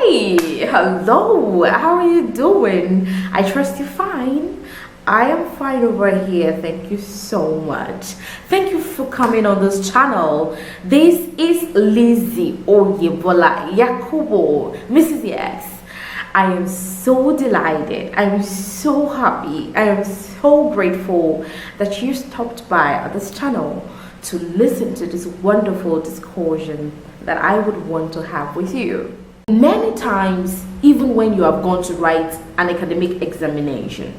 Hi, hello, how are you doing? I trust you're fine. I am fine over here. Thank you so much. Thank you for coming on this channel. This is Lizzy Oyebola Yakubu, Mrs. Yaks. I am so delighted. I am so happy. I am so grateful that you stopped by this channel to listen to this wonderful discussion that I would want to have with you. Many times, even when you have gone to write an academic examination,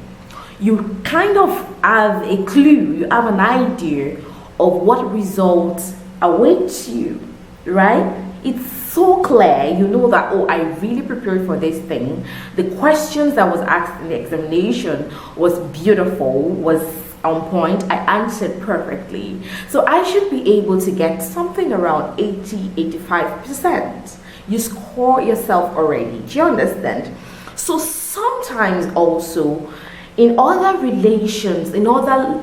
you kind of have a clue, you have an idea of what results await you, right? It's so clear, you know that, oh, I really prepared for this thing. The questions that was asked in the examination was beautiful, was on point. I answered perfectly. So I should be able to get something around 80-85%. You score yourself already. Do you understand? So sometimes also in other relations, in other,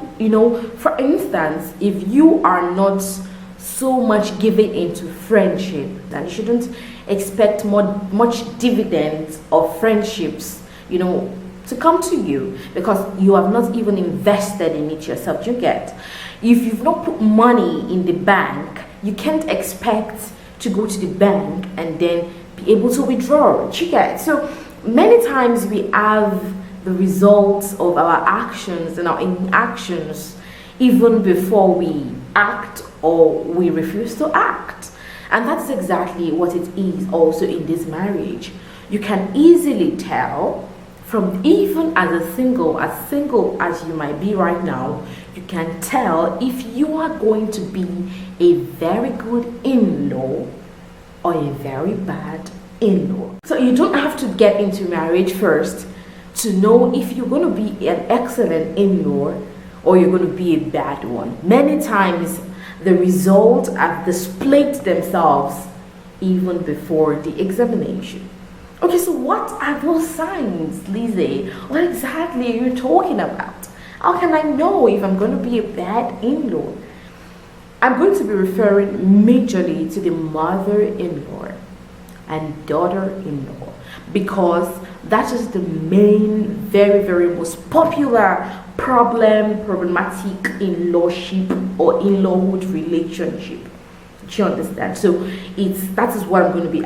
for instance, if you are not so much given into friendship, then you shouldn't expect much dividends of friendships, to come to you, because you have not even invested in it yourself. You get, if you've not put money in the bank, you can't expect to go to the bank and then be able to withdraw. You get, so many times we have the results of our actions and our inactions even before we act or we refuse to act. And that's exactly what it is also in this marriage. You can easily tell from, even as single as you might be right now, you can tell if you are going to be a very good in-law or a very bad in-law. So you don't have to get into marriage first to know if you're going to be an excellent in-law or you're going to be a bad one. Many times the results have displayed themselves even before the examination. Okay, so what are those signs, Lizzy? What exactly are you talking about? How can I know if I'm going to be a bad in-law? I'm going to be referring majorly to the mother-in-law and daughter-in-law, because that is the main, very, very most popular problematic in-lawship or in-lawhood relationship. Do you understand? So that is what I'm going to be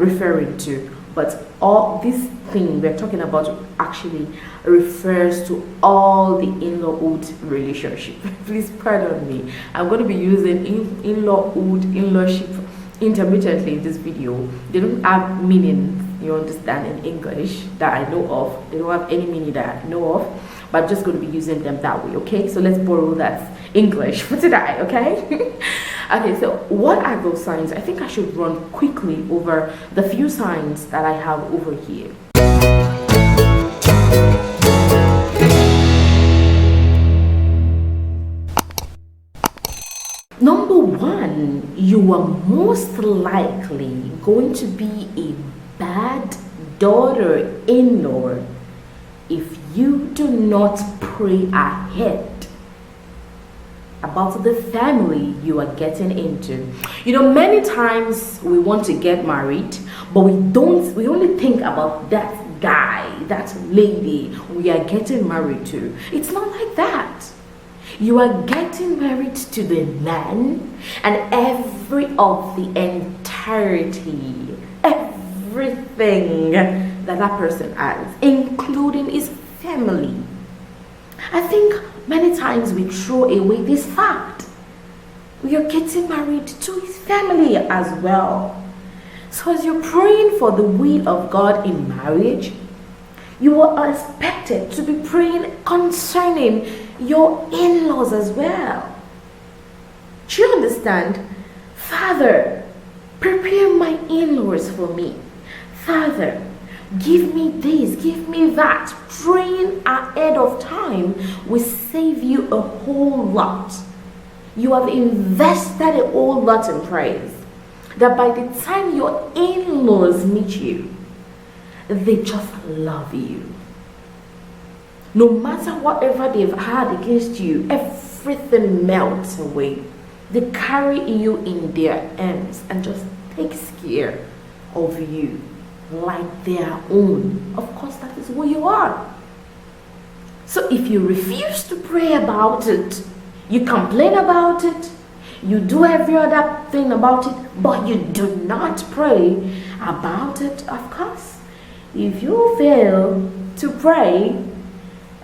referring to. But all this thing we're talking about actually refers to all the in-lawhood relationship. Please pardon me. I'm going to be using in-lawhood, in-lawship intermittently in this video. They don't have meaning, you understand, in English that I know of. They don't have any meaning that I know of, but I'm just going to be using them that way. Okay, so let's borrow that English for today. Okay. Okay, so what are those signs? I think I should run quickly over the few signs that I have over here. Number one, you are most likely going to be a bad daughter-in-law if you do not pray ahead about the family you are getting into. Many times we want to get married, but we only think about that guy, that lady we are getting married to. It's not like that. You are getting married to the man and every of the entirety, everything that person has, including his family. I think many times we throw away this fact. We are getting married to his family as well. So as you're praying for the will of God in marriage, you are expected to be praying concerning your in-laws as well. Do you understand? Father, prepare my in-laws for me. Father, give me this, give me that. Praying ahead of time will save you a whole lot. You have invested a whole lot in praise, that by the time your in-laws meet you, they just love you. No matter whatever they've had against you, everything melts away. They carry you in their arms and just takes care of you. like their own, of course that is who you are. So if you refuse to pray about it, you complain about it, you do every other thing about it, but you do not pray about it, of course, if you fail to pray,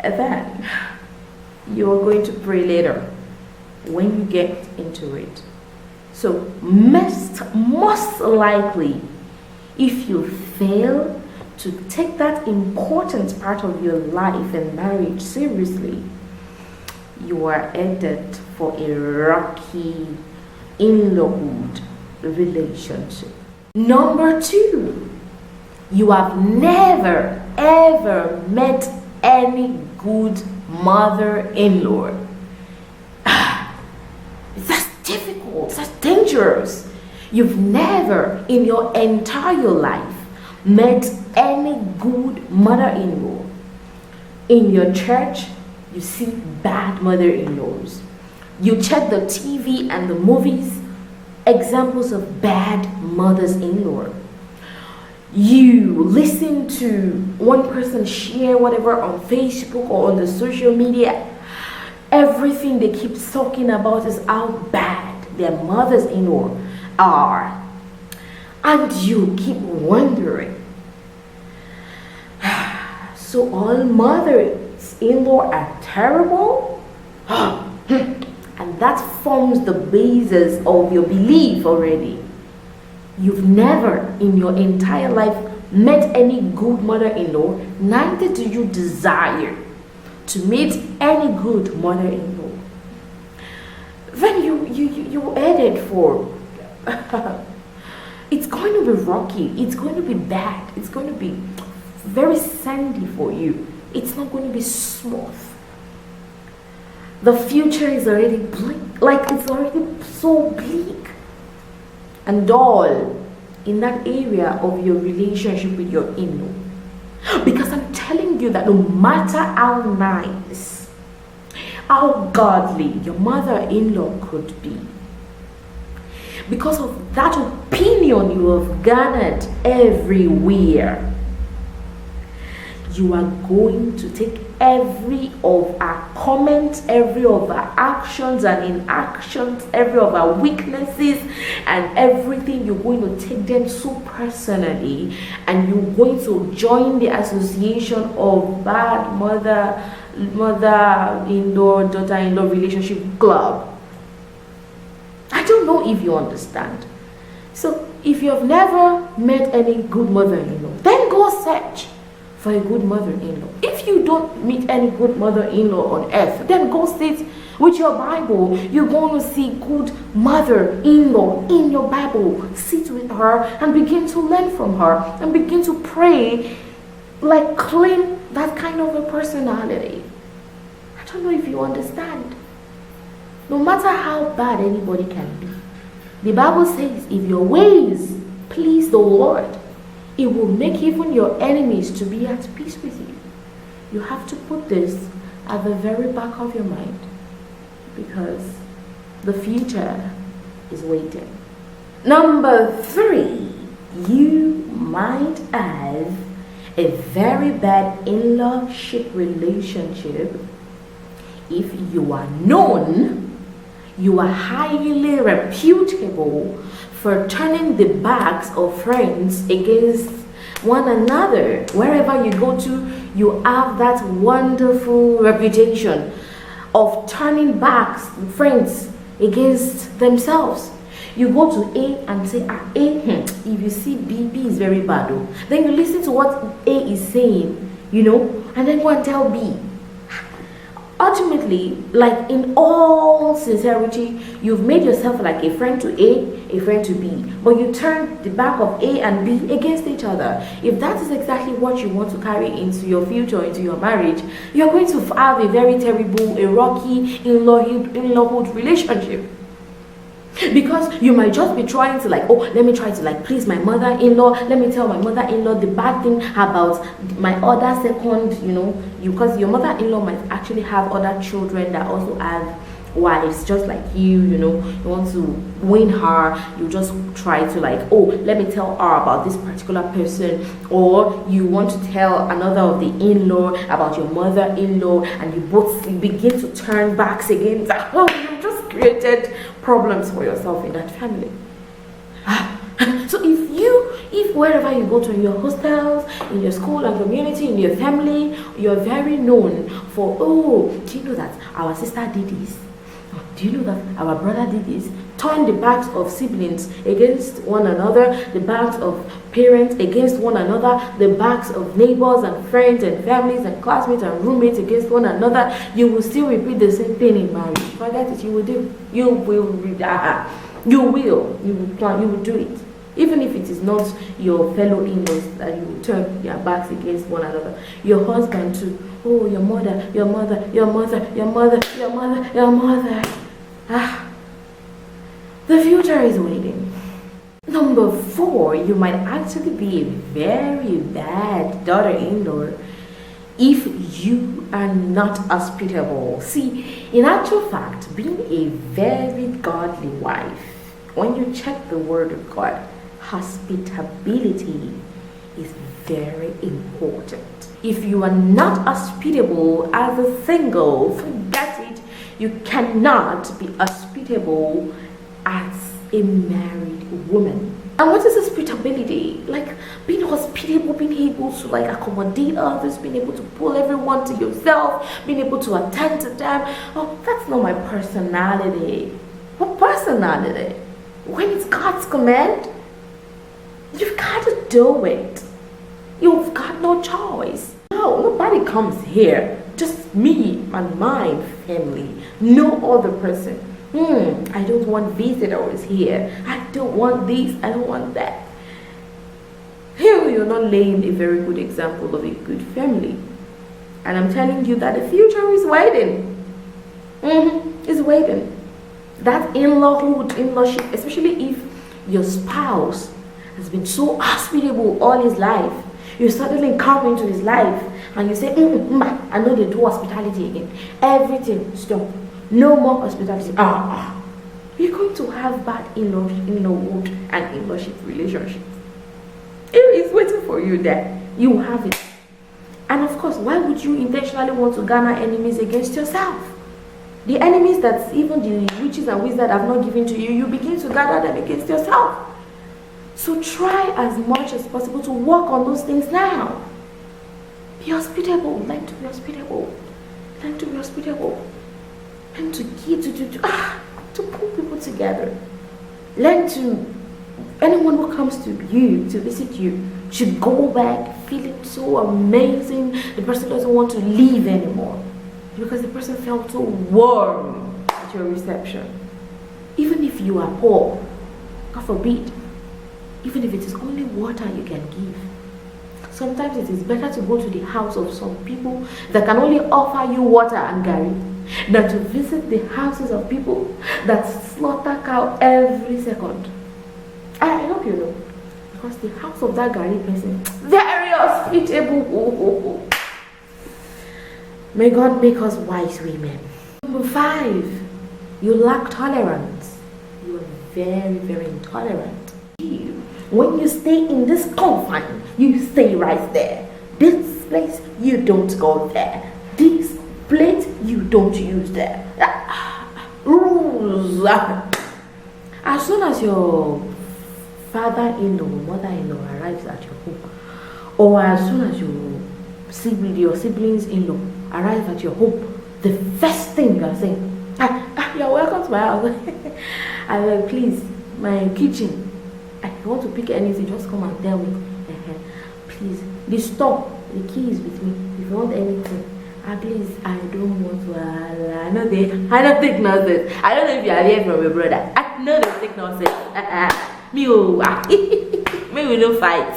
then you're going to pray later when you get into it. So most likely, if you fail to take that important part of your life and marriage seriously, you are headed for a rocky in-lawhood relationship. Number 2, you have never ever met any good mother-in-law. That's difficult, that's dangerous. You've never in your entire life met any good mother-in-law. In your church, you see bad mother-in-laws. You check the TV and the movies, examples of bad mothers-in-law. You listen to one person share whatever on Facebook or on the social media. Everything they keep talking about is how bad their mothers-in-law are. And you keep wondering, so all mothers-in-law are terrible? And that forms the basis of your belief already. You've never in your entire life met any good mother-in-law, neither do you desire to meet any good mother-in-law. Then you headed for it's going to be rocky, it's going to be bad, it's going to be very sandy for you. It's not going to be smooth. The future is already bleak, like it's already so bleak and dull in that area of your relationship with your in-law. Because I'm telling you that no matter how nice, how godly your mother-in-law could be, because of that opinion you have garnered everywhere, you are going to take every of our comments, every of our actions and inactions, every of our weaknesses and everything, you're going to take them so personally, and you're going to join the association of bad mother-in-law, daughter-in-law relationship club. I don't know if you understand. So if you have never met any good mother-in-law, then go search for a good mother-in-law. If you don't meet any good mother-in-law on earth, then go sit with your Bible. You're going to see good mother-in-law in your Bible. Sit with her and begin to learn from her and begin to pray, like claim that kind of a personality. I don't know if you understand. No matter how bad anybody can be, the Bible says if your ways please the Lord, it will make even your enemies to be at peace with you. You have to put this at the very back of your mind, because the future is waiting. Number 3, you might have a very bad in-lawship relationship if you are known, you are highly reputable for turning the backs of friends against one another. Wherever you go to, you have that wonderful reputation of turning backs friends against themselves. You go to A and say, if you see B is very bad. Oh. Then you listen to what A is saying, and then go and tell B. Ultimately, like in all sincerity, you've made yourself like a friend to A, a friend to B, but you turn the back of A and B against each other. If that is exactly what you want to carry into your future, into your marriage, you're going to have a very terrible, a rocky in-lawhood relationship. Because you might just be trying to let me try to please my mother-in-law, let me tell my mother-in-law the bad thing about my other second, because your mother-in-law might actually have other children that also have wives just like you know, you want to win her, you just try to like, oh, let me tell her about this particular person, or you want to tell another of the in-law about your mother-in-law, and you both begin to turn backs against, oh, you just created problems for yourself in that family. So if wherever you go to, in your hostels, in your school and community, in your family, you're very known for, oh, do you know that our sister did this? Do you know that our brother did this? Turn the backs of siblings against one another, the backs of parents against one another, the backs of neighbors and friends and families and classmates and roommates against one another. You will still repeat the same thing in marriage. Forget it, you will do. You will plan, you will do it. Even if it is not your fellow in-laws that you will turn your backs against one another. Your husband too. Oh, your mother, your mother, your mother, your mother, your mother, your mother. The future is waiting. Number 4, you might actually be a very bad daughter-in-law if you are not hospitable. See, in actual fact, being a very godly wife, when you check the word of God, hospitability is very important. If you are not hospitable as a single, forget it. You cannot be hospitable as a married woman. And what is hospitability? Like being hospitable, being able to like accommodate others, being able to pull everyone to yourself, being able to attend to them. Oh, that's not my personality. What personality? When it's God's command, you've got to do it. You've got no choice. No, nobody comes here. Just me and my family. No other person. I don't want visitors here. I don't want this. I don't want that. Here you're not laying a very good example of a good family. And I'm telling you that the future is waiting. It's waiting. That in-lawhood, in-lawship, especially if your spouse has been so hospitable all his life, you suddenly come into his life and you say, I know they do hospitality again. Everything, stop. No more hospitality. You're going to have bad in-lawhood and in-lawship relationships. It's waiting for you there. You have it. And of course, why would you intentionally want to garner enemies against yourself? The enemies that even the witches and wizards have not given to you, you begin to gather them against yourself. So try as much as possible to work on those things now. Be hospitable. Learn to be hospitable. Learn to be hospitable. Learn to give, to pull people together. Learn to, anyone who comes to you, to visit you, should go back feeling so amazing. The person doesn't want to leave anymore because the person felt so warm at your reception. Even if you are poor, God forbid, even if it is only water you can give. Sometimes it is better to go to the house of some people that can only offer you water and gari than to visit the houses of people that slaughter cow every second. I hope you know, because the house of that gari person, very hospitable. May God make us wise women. Number 5, you lack tolerance. You are very, very intolerant. When you stay in this confine, you stay right there. This place, you don't go there. This plate, you don't use there. Rules. As soon as your father-in-law, mother-in-law arrives at your home, or as soon as your siblings-in-law arrive at your home, the first thing you are saying, you're welcome to my house. I'm like, please, my kitchen. If you want to pick anything, just come and tell me. Please, the store, the key is with me. If you want anything, please, I don't want to. I don't take nonsense. I don't know if you are here from your brother. I know they take nonsense. Me, me will no fight.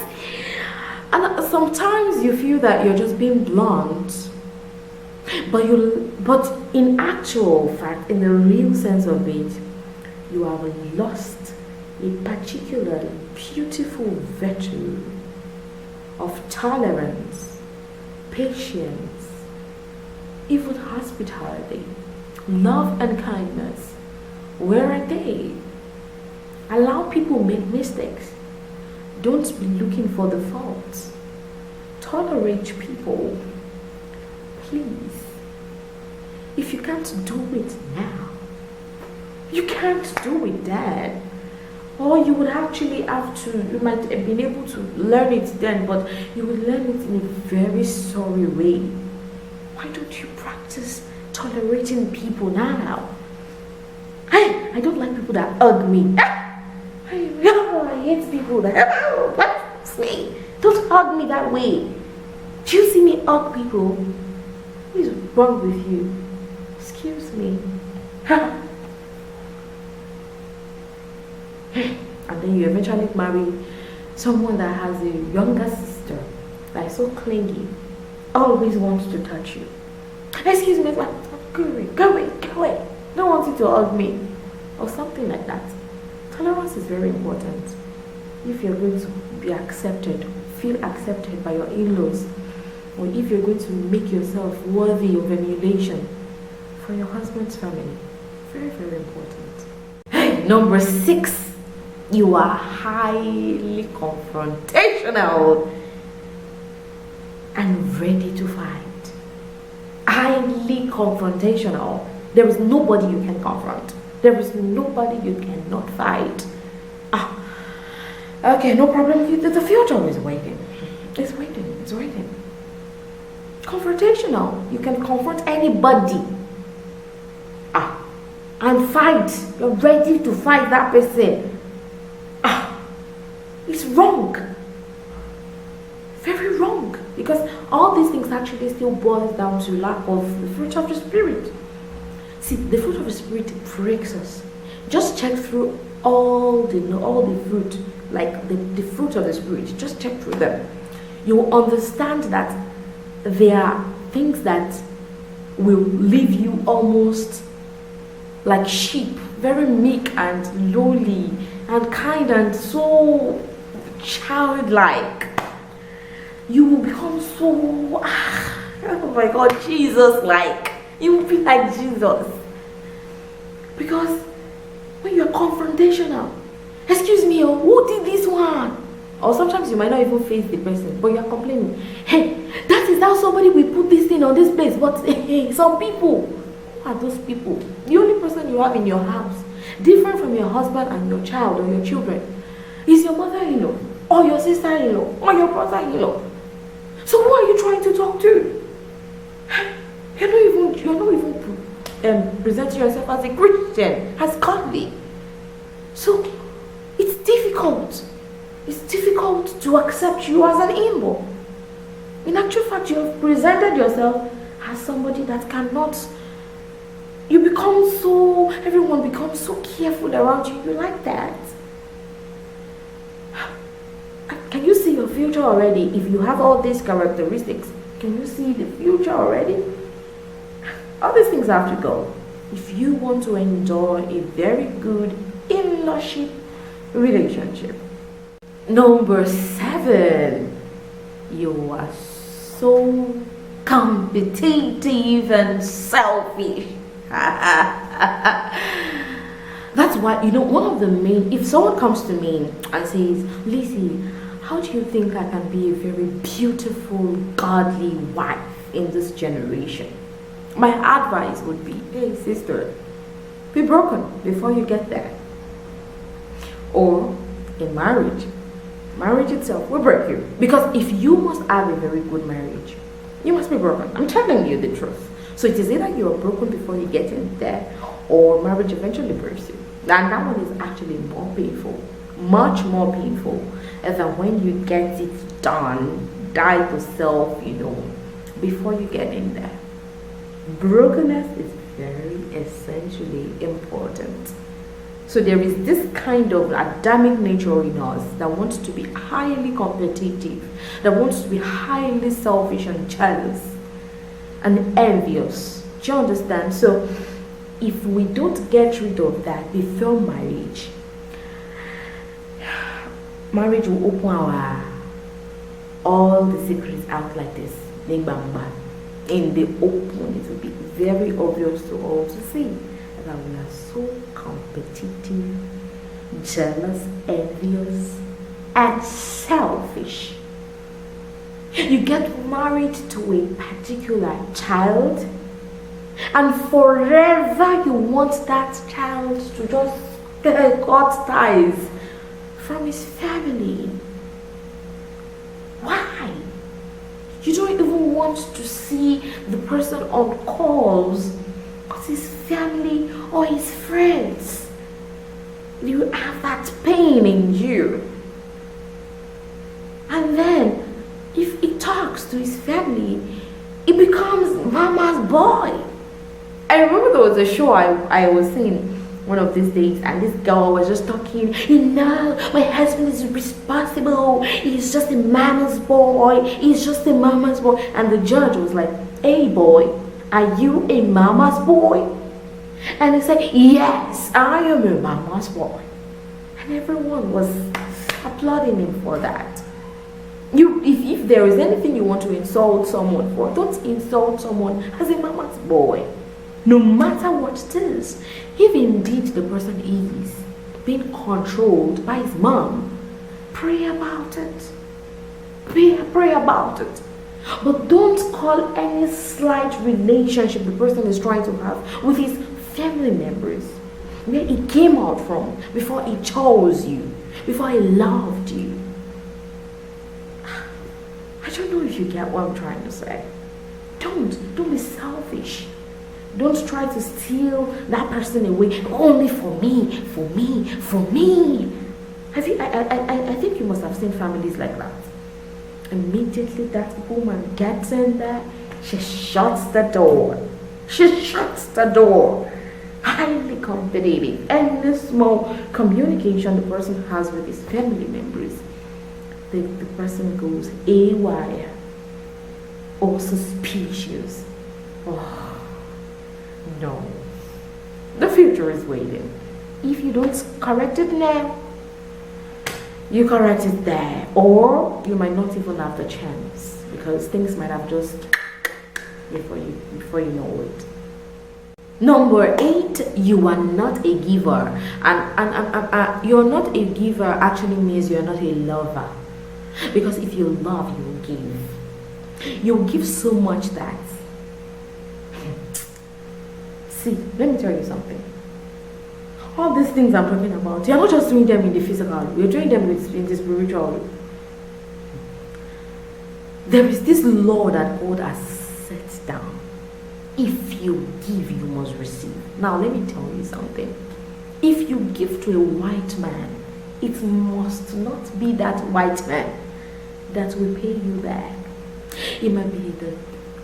And sometimes you feel that you're just being blunt, but in actual fact, in the real sense of it, you have lost a particularly beautiful virtue of tolerance, patience, even hospitality. Love and kindness. Where are they? Allow people make mistakes. Don't be looking for the faults. Tolerate people. Please. If you can't do it now, you can't do it then. Or you would actually have to, you might have been able to learn it then, but you will learn it in a very sorry way. Why don't you practice tolerating people now? I don't like people that hug me. I hate people that that's me. Don't hug me that way. Do you see me hug people? What is wrong with you? Excuse me. And then you eventually marry someone that has a younger sister that is so clingy, always wants to touch you. Excuse me, go away. Don't want you to hug me. Or something like that. Tolerance is very important. If you're going to be accepted, feel accepted by your in-laws, or if you're going to make yourself worthy of emulation for your husband's family. Very, very important. Number 6. You are highly confrontational and ready to fight. Highly confrontational. There is nobody you can confront. There is nobody you cannot fight. Okay, no problem. The future is waiting. It's waiting. Confrontational. You can confront anybody. And fight. You're ready to fight that person. It's wrong. Very wrong. Because all these things actually still boils down to lack of the fruit of the Spirit. See, the fruit of the Spirit breaks us. Just check through all the fruit, like the fruit of the Spirit. Just check through them. You will understand that there are things that will leave you almost like sheep, very meek and lowly and kind and so childlike. You will become so, oh my God, Jesus-like. You will be like Jesus. Because when you're confrontational, excuse me, who did this one? Or sometimes you might not even face the person, but you're complaining. Hey, that is how somebody will put this thing on this place. But hey, some people, who are those people? The only person you have in your house, different from your husband and your child or your children, is your mother-in-law, or your sister-in-law, or your brother-in-law. So who are you trying to talk to? You're not even presenting yourself as a Christian, as godly. So it's difficult. It's difficult to accept you as an in-law. In actual fact, you have presented yourself as somebody that cannot. Everyone becomes so careful around you. You like that? Can you see your future already? If you have all these characteristics, can you see the future already? All these things have to go if you want to enjoy a very good in-lawship relationship. Number 7, you are so competitive and selfish. That's why, one of the main, if someone comes to me and says, Lizzy, how do you think I can be a very beautiful, godly wife in this generation? My advice would be, hey sister, be broken before you get there. Or in marriage itself will break you. Because if you must have a very good marriage, you must be broken. I'm telling you the truth. So it is either you are broken before you get in there, or marriage eventually breaks you. And that one is actually more painful, much more painful than when you get it done, die to self, before you get in there. Brokenness is very essentially important. So there is this kind of Adamic nature in us that wants to be highly competitive, that wants to be highly selfish and jealous and envious. Do you understand? So if we don't get rid of that before marriage will open all the secrets out like this. in the open, it will be very obvious to all to see that we are so competitive, jealous, envious, and selfish. You get married to a particular child, and forever you want that child to just cut ties from his family. Why? You don't even want to see the person on calls because his family or his friends. You have that pain in you. And then, if he talks to his family, it becomes mama's boy. I remember there was a show I was seeing one of these days, and this girl was just talking, my husband is responsible, he's just a mama's boy, he's just a mama's boy. And the judge was like, hey boy, are you a mama's boy? And he said, yes, I am a mama's boy. And everyone was applauding him for that. If there is anything you want to insult someone for, don't insult someone as a mama's boy. No matter what it is, if indeed the person is being controlled by his mom, pray about it. Pray about it. But don't call any slight relationship the person is trying to have with his family members, where he came out from, before he chose you, before he loved you. I don't know if you get what I'm trying to say. Don't be selfish. Don't try to steal that person away only for me. I think you must have seen families like that. Immediately that woman gets in there, she shuts the door. Highly competitive. Any small communication the person has with his family members, the person goes AWOL or suspicious. Oh. No, the future is waiting. If you don't correct it now, you correct it there, or you might not even have the chance because things might have just before you know it. Number 8, you are not a giver, and you're not a giver actually means you're not a lover, because if you love, you will give. You'll give so much that. See, let me tell you something. All these things I'm talking about, you're not just doing them in the physical, you're doing them in the spiritual. There is this law that God has set down. If you give, you must receive. Now, let me tell you something. If you give to a white man, it must not be that white man that will pay you back. It might be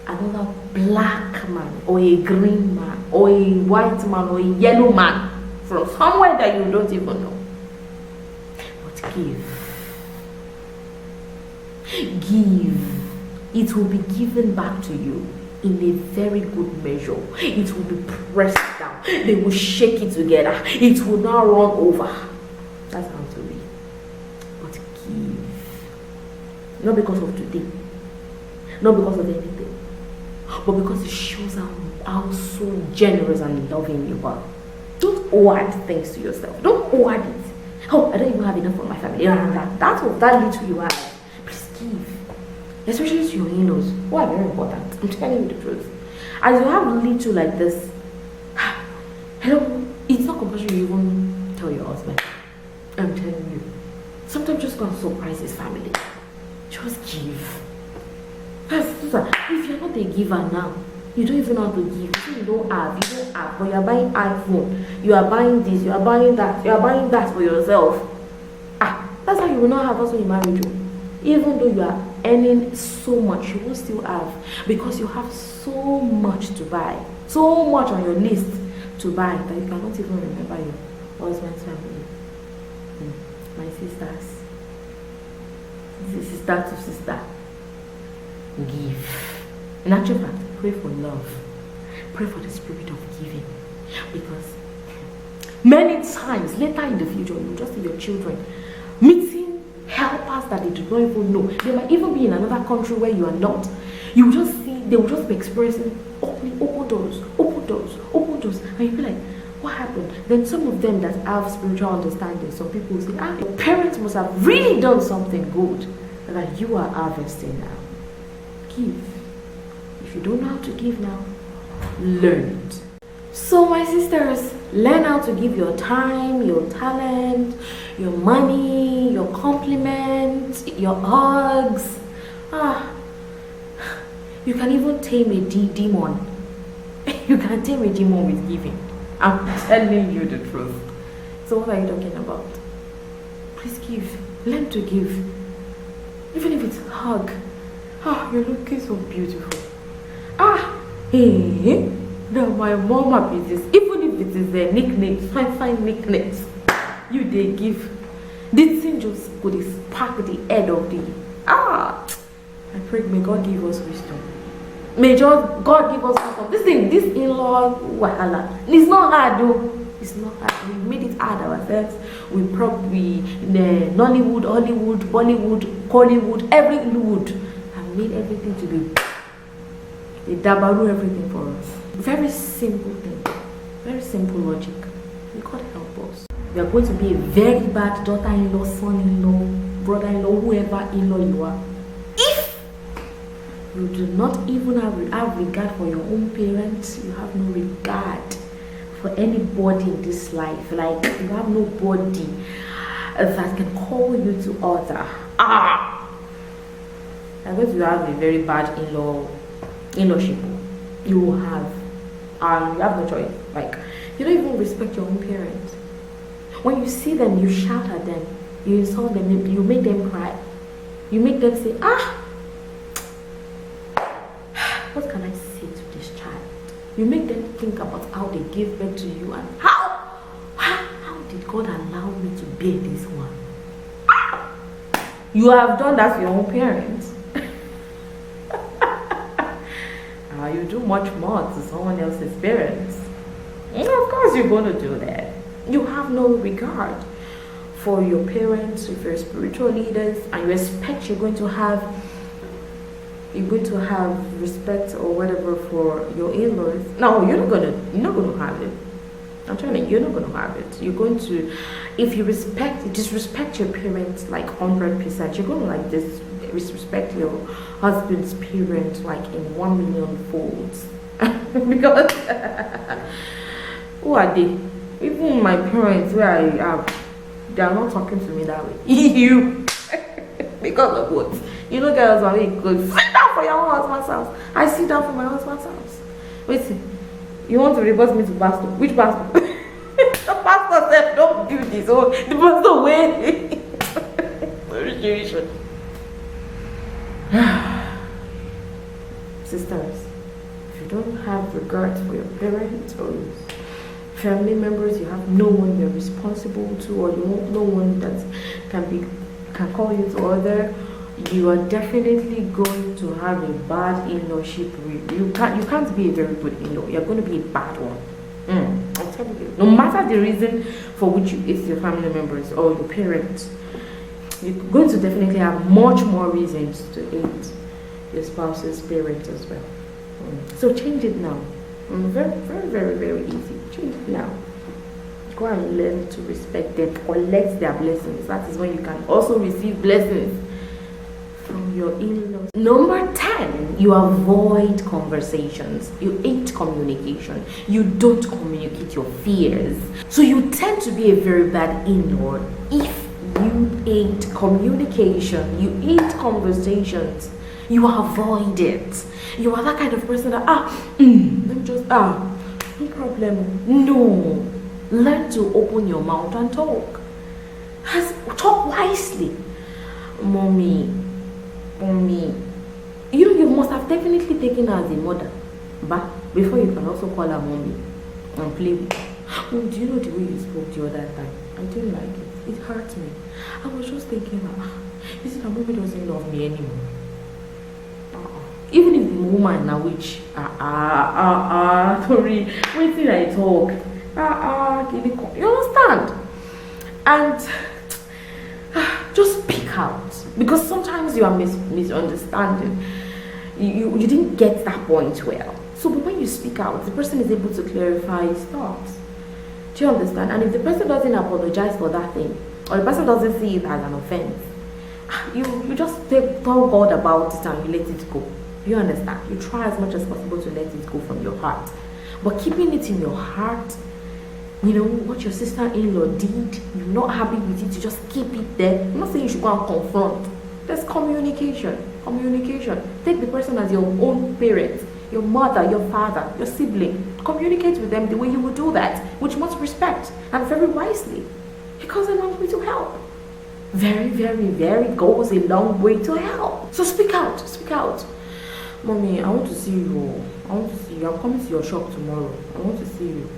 another black man or a green man or a white man or a yellow man from somewhere that you don't even know. But give. It will be given back to you in a very good measure. It will be pressed down. They will shake it together. It will not run over. That's how it will be. But give. Not because of today, not because of anything, but because it shows how so generous and loving you are. Don't hoard things to yourself. Don't hoard it. Oh, I don't even have enough for my family. That little you have, please give. Especially to your in-laws, who are very important. I'm telling you the truth. As you have little like this, hello, it's not compulsory you even tell your husband. I'm telling you. Sometimes just go and surprise his family. Just give. If you're not a giver now, you don't even know how to give. You don't have, but you are buying iPhone, you are buying this, you are buying that, you are buying that for yourself. That's how you will not have also in marriage. Even though you are earning so much, you will still have, because you have so much to buy, so much on your list to buy that you cannot even remember your husband's family. My sisters, sister to sister, give. In actual fact, pray for love. Pray for the spirit of giving, because many times later in the future, you just see your children meeting helpers that they do not even know. They might even be in another country where you are not. You will just see, they will just be expressing, open doors, open doors, open doors. And you'll be like, what happened? Then some of them that have spiritual understanding, some people will say, your parents must have really done something good that you are harvesting now. Give. If you don't know how to give now, learn it. So my sisters, learn how to give your time, your talent, your money, your compliments, your hugs. You can even tame a demon. You can tame a demon with giving. I'm telling you the truth. So what are you talking about? Please give. Learn to give. Even if it's a hug. You're looking so beautiful. Hey, now my mama is this. Even if it is a nickname, fine nicknames, you they give. This thing just could spark the head of the. I pray, may God give us wisdom. May God give us wisdom. This in-law wahala. It's not hard though. It's not hard. We made it hard ourselves. We probably Nollywood, Hollywood, Bollywood, Hollywood, every wood have made everything to be. They dabaru everything for us. Very simple thing. Very simple logic. God help us. We are going to be a very bad daughter-in-law, son-in-law, brother-in-law, whoever in-law you are. If you do not even have regard for your own parents, you have no regard for anybody in this life. Like, you have nobody that can call you to order. I'm going to have a very bad in-lawship. You will have. You have no choice. Like, you don't even respect your own parents. When you see them, you shout at them, you insult them, you make them cry. You make them say, what can I say to this child? You make them think about how they gave birth to you and how did God allow me to bear this one? You have done that to your own parents. You do much more to someone else's parents. And of course you're going to do that. You have no regard for your parents, if you're spiritual leaders, and you expect you're going to have respect or whatever for your in-laws. No, you're not gonna have it. I'm telling you, you're not gonna have it. You're going to, if you disrespect your parents like 100%, you're gonna like disrespect your husband's parents like in 1 million folds. Because who are they? Even my parents, where I have, they are not talking to me that way. You, because of what? You know, girls are really good. Sit down for your husband's house. I sit down for my husband's house. Wait, you want to report me to pastor? Which pastor? The pastor said, don't do this. Oh, the pastor way. Sisters, if you don't have regard for your parents or family members, you have no one you're responsible to, or you have no one that can call you to order, you are definitely going to have a bad in-lawship. You can't be a very good in-law. You're going to be a bad one. I'm telling you. No matter the reason for which you hate your family members or your parents, you're going to definitely have much more reasons to hate your spouse's parents as well. So change it now. Very, very, very, very easy. Change it now. Go and learn to respect them, collect their blessings. That is when you can also receive blessings from your in-laws. Number 10, you avoid conversations. You hate communication. You don't communicate your fears. So you tend to be a very bad in-law if you hate communication, you hate conversations, you avoid it. You are that kind of person that, let me just, no problem. No. Learn to open your mouth and talk. Talk wisely. Mommy, you must have definitely taken her as a mother, but before you can also call her mommy and play with her. Oh, do you know the way you spoke the other time? I didn't like it. It hurt me. I was just thinking, you see, that mommy doesn't love me anymore. Even if the woman now which sorry, waiting I talk. You understand? And just speak out, because sometimes you are misunderstanding. you didn't get that point well. So but when you speak out, the person is able to clarify his thoughts. Do you understand? And if the person doesn't apologize for that thing, or the person doesn't see it as an offense, you just tell God about it and you let it go. You understand? You try as much as possible to let it go from your heart. But keeping it in your heart, you know, what your sister-in-law did, you're not happy with it, you just keep it there. I'm not saying you should go and confront. There's communication. Communication. Take the person as your own parent, your mother, your father, your sibling. Communicate with them the way you would do that, with much respect and very wisely. It goes a long way to help. Very, very, very goes a long way to help. So speak out, speak out. Mommy, I want to see you. I want to see you. I'm coming to your shop tomorrow. I want to see you.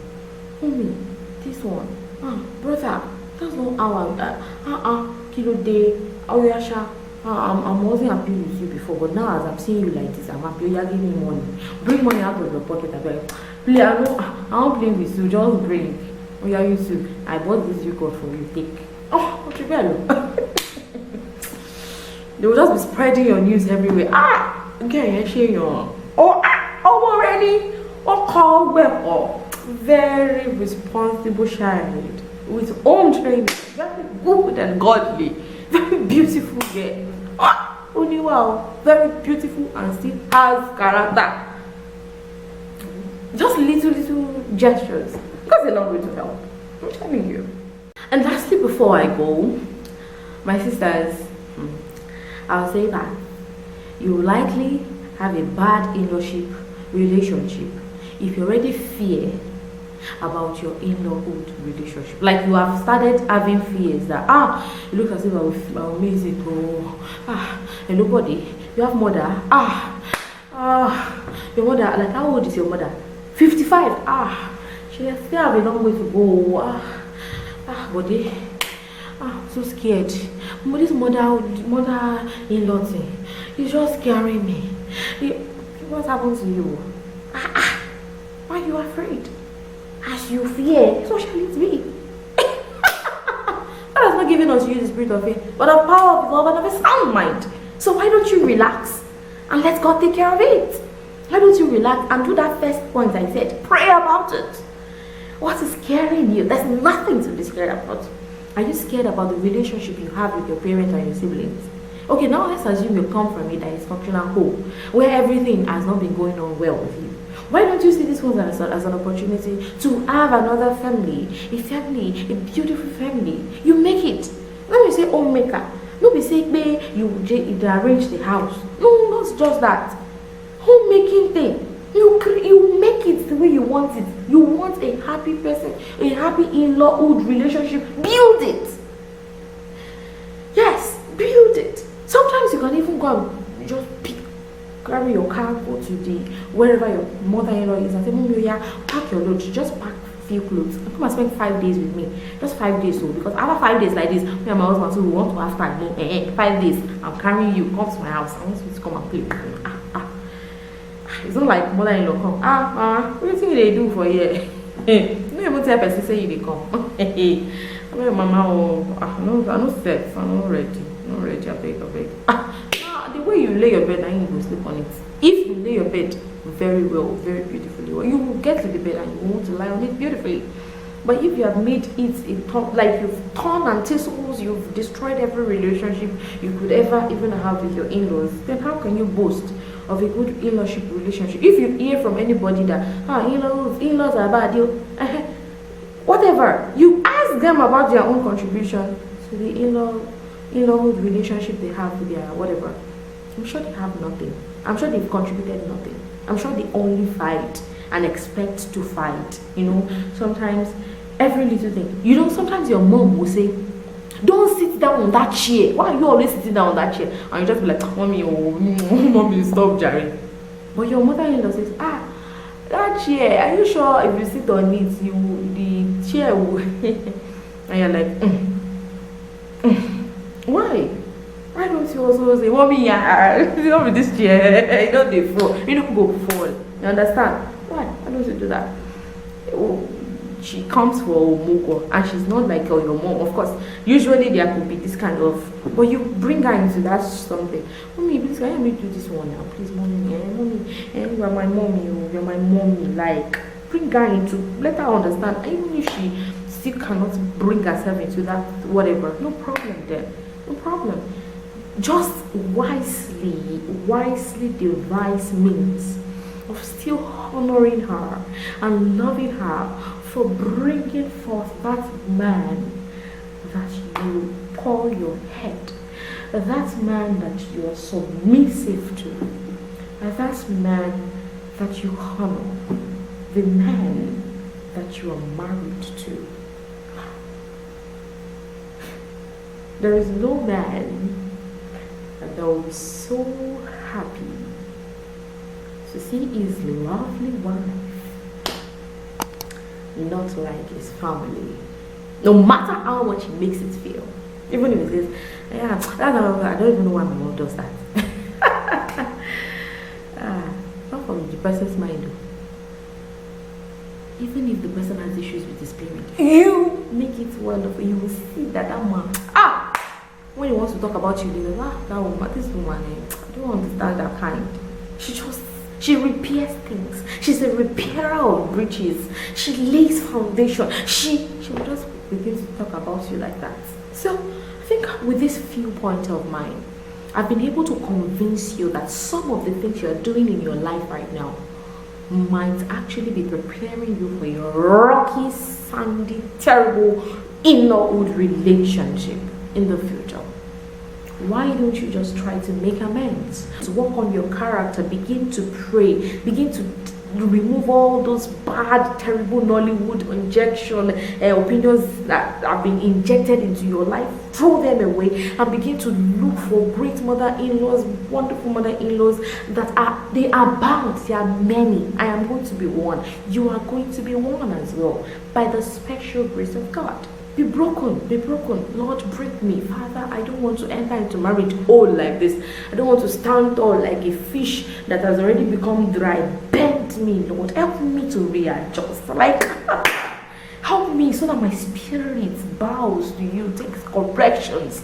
Mommy, this one. Brother, that's not how kilo day. I wasn't happy with you before, but now as I'm seeing you like this, I'm happy. You're giving me money. Bring money out of your pocket. I'm like, please, I won't play with you. Just bring. Oh, yeah, you too. I bought this record for you. Take. Oh, okay, well. They will just be spreading your news everywhere. Okay, share your. Already. Very responsible child with own training. Very good and godly. Very beautiful girl. Only wow. Very beautiful and still has character. Just little gestures. Goes a long way to help. I'm telling you. And lastly, before I go, my sisters, I'll say that you will likely have a bad in-lawship relationship if you already fear about your in-lawhood relationship. Like you have started having fears that it looks as if I'll miss it. Hello body, you have mother. Your mother, like how old is your mother? 55. She still have a long way to go. Body. So scared. This mother-in-law thing, it's just scaring me. What happened to you? Why are you afraid? As you fear, so shall it be. God has not given us you the spirit of fear, but of power, of love, and of a sound mind. So why don't you relax and let God take care of it? Why don't you relax and do that first point I said? Pray about it. What is scaring you? There's nothing to be scared about. Are you scared about the relationship you have with your parents and your siblings? Okay, now let's assume you come from a dysfunctional home where everything has not been going on well with you. Why don't you see this one as an opportunity to have another family, a beautiful family? You make it. Let me say homemaker. No be say you arrange the house. No, not just that. Homemaking thing. You make it the way you want it. You want a happy person, a happy in-lawhood relationship. Build it. Yes, build it. Sometimes you can even go and just carry your car, go to wherever your mother-in-law is and say, Mommy, pack your load. Just pack a few clothes and come and spend 5 days with me. Just 5 days, so because after 5 days like this, me and my husband, so we want to have time. 5 days, I'm carrying you. Come to my house. I want you to come and play with me. It's not like mother-in-law come. What do you think they do for you? No even tell person say you come. Mama, I'm not set. I'm not ready. I beg. The way you lay your bed, I ain't going to sleep on it. If you lay your bed very well, very beautifully well, you will get to the bed and you want to lie on it beautifully. But if you have made it like you've torn and tassels, you've destroyed every relationship you could ever even have with your in-laws, then how can you boast of a good in-lawship relationship? If you hear from anybody that in-laws are bad, whatever, you ask them about their own contribution to the in-lawhood relationship they have with their whatever. I'm sure they have nothing. I'm sure they've contributed nothing. I'm sure they only fight and expect to fight. Sometimes every little thing. Sometimes your mom will say, don't sit down on that chair. Why are you always sitting down on that chair? And you just be like, mommy, stop, Jerry. But your mother-in-law says, that chair, are you sure if you sit on it, the chair will... And you're like, why? Why don't you also say, Mommy, don't be this chair, you don't fall. You don't go fall. You understand? Why don't you do that? she comes for Mugo and she's not like your mom. Of course, usually there could be this kind of, but you bring her into that something. Mommy, please can you help me do this one now? Please, mommy, you are my mommy, you're my mommy. Like, bring her into, let her understand. Even if she still cannot bring herself into that whatever, no problem there, no problem. Just wisely devise means of still honoring her and loving her for bringing forth that man that you call your head, that man that you are submissive to, that man that you honor, the man that you are married to. There is no man that will be so happy to see his lovely wife not like his family, no matter how much he makes it feel. Even if it says, yeah, I don't even know why my mom does that. Not from the person's mind. Even if the person has issues with his parent, you make it wonderful. You will see that man, when he wants to talk about you, they go, that woman, this woman, I don't understand that kind. She repairs things. She's a repairer of bridges. She lays foundation. She will just begin to talk about you like that. So I think with this few points of mine, I've been able to convince you that some of the things you're doing in your life right now might actually be preparing you for your rocky, sandy, terrible, in-lawhood relationship in the future. Why don't you just try to make amends? To work on your character, begin to pray, begin to remove all those bad, terrible Nollywood injection opinions that have been injected into your life. Throw them away and begin to look for great mother-in-laws, wonderful mother-in-laws they are bound. There are many. I am going to be one. You are going to be one as well, by the special grace of God. Be broken, Lord, break me. Father, I don't want to enter into marriage all like this. I don't want to stand tall like a fish that has already become dry. Bend me, Lord. Help me to readjust. Like, help me so that my spirit bows to you, takes corrections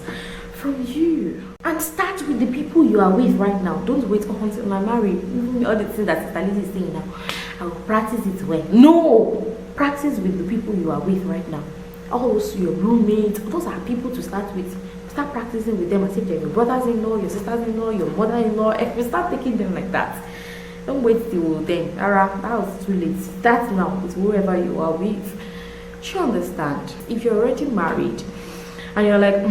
from you. And start with the people you are with right now. Don't wait until I'm married. Even all the things that Sister Lizzy is saying now, I will practice it well. No! Practice with the people you are with right now. Also your roommates, those are people to start with. Start practicing with them as if they're your brothers-in-law, your sisters-in-law, your mother-in-law. If you start taking them like that, don't wait till then. That was too late. Start now with whoever you are with. Do you understand? If you're already married and you're like,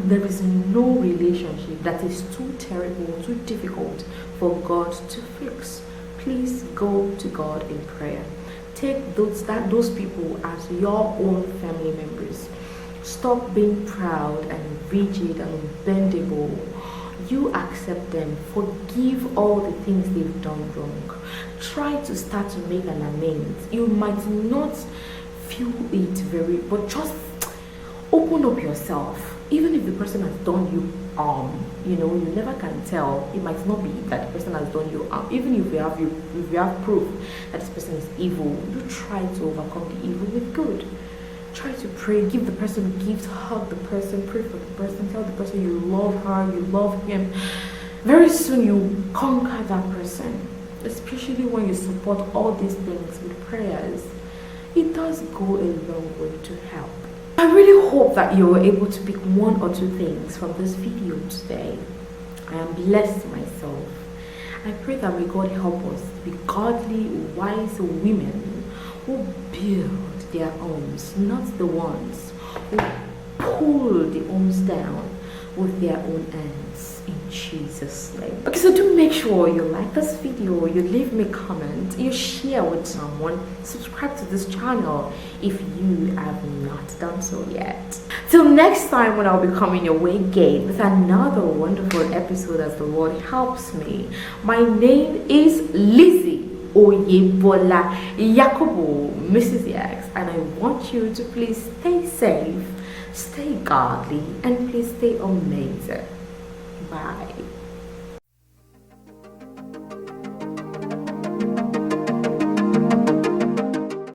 there is no relationship that is too terrible, too difficult for God to fix, please go to God in prayer. Take those people as your own family members. Stop being proud and rigid and bendable. You accept them. Forgive all the things they've done wrong. Try to start to make an amends. You might not feel it but just open up yourself. Even if the person has done you you never can tell. It might not be that the person has done you even if you have proof that this person is evil. You try to overcome the evil with good. Try to pray, give the person gifts, hug the person, pray for the person, tell the person you love her, you love him. Very soon you conquer that person, especially when you support all these things with prayers. It does go a long way to help. I really hope that you were able to pick one or two things from this video today. I am blessed myself. I pray that may God help us to be godly, wise women who build their homes, not the ones who pull the homes down with their own hands, in Jesus' name. Okay, so do make sure you like this video, you leave me a comment, you share with someone, subscribe to this channel if you have not done so yet. Till next time, when I'll be coming your way again with another wonderful episode as the Lord helps me. My name is Lizzy Oyebola Yakubu, Mrs. Yaks, and I want you to please stay safe, stay godly, and please stay amazing. Bye.